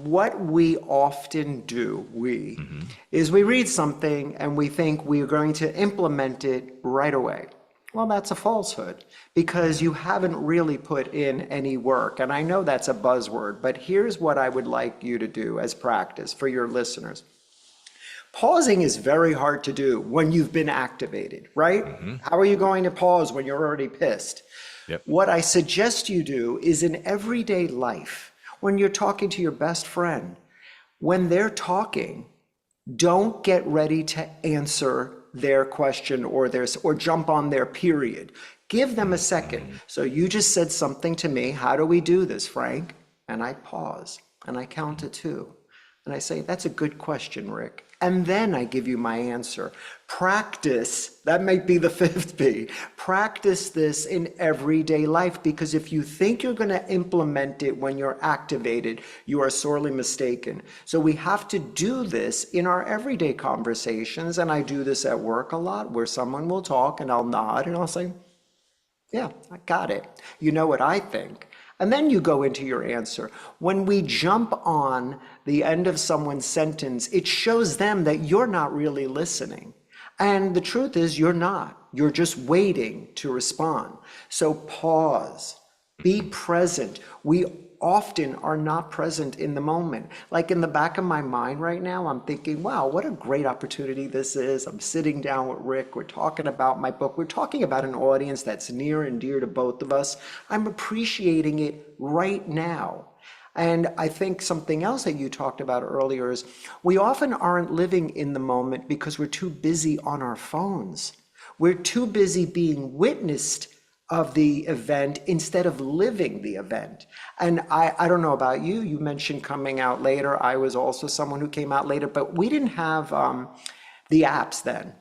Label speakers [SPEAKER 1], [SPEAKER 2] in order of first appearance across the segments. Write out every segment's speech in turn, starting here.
[SPEAKER 1] What we often do, is we read something and we think we are going to implement it right away. Well, that's a falsehood because you haven't really put in any work. And I know that's a buzzword, but here's what I would like you to do as practice for your listeners. Pausing is very hard to do when you've been activated, right? How are you going to pause when you're already pissed?
[SPEAKER 2] Yep.
[SPEAKER 1] What I suggest you do is in everyday life, when you're talking to your best friend, when they're talking, don't get ready to answer their question or jump on their period. Give them a second. So you just said something to me. How do we do this, Frank? And I pause and I count to two. And I say, that's a good question, Rick. And then I give you my answer. Practice, that might be the fifth P. Practice this in everyday life, because if you think you're going to implement it when you're activated, you are sorely mistaken. So we have to do this in our everyday conversations. And I do this at work a lot, where someone will talk and I'll nod and I'll say, yeah, I got it. You know what I think. And then you go into your answer. When we jump on the end of someone's sentence, it shows them that you're not really listening. And the truth is, you're not. You're just waiting to respond. So pause. Be present. We often are not present in the moment. Like in the back of my mind right now, I'm thinking, wow, what a great opportunity this is. I'm sitting down with Rick. We're talking about my book. We're talking about an audience that's near and dear to both of us. I'm appreciating it right now. And I think something else that you talked about earlier is we often aren't living in the moment because we're too busy on our phones. We're too busy being witnessed of the event instead of living the event. And I don't know about you, you mentioned coming out later. I was also someone who came out later, but we didn't have the apps then.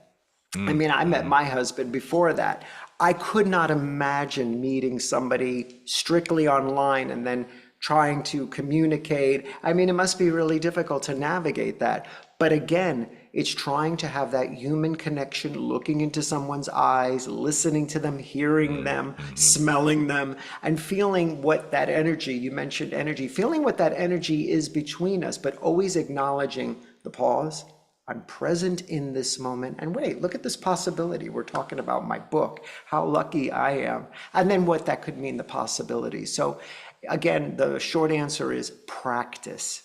[SPEAKER 1] I mean, I met my husband before that. I could not imagine meeting somebody strictly online and then trying to communicate. I mean, it must be really difficult to navigate that. But again, it's trying to have that human connection, looking into someone's eyes, listening to them, hearing them, smelling them, and feeling what that energy, you mentioned energy, feeling what that energy is between us, but always acknowledging the pause. I'm present in this moment. And wait, look at this possibility. We're talking about my book, how lucky I am. And then what that could mean, the possibility. So again, the short answer is practice.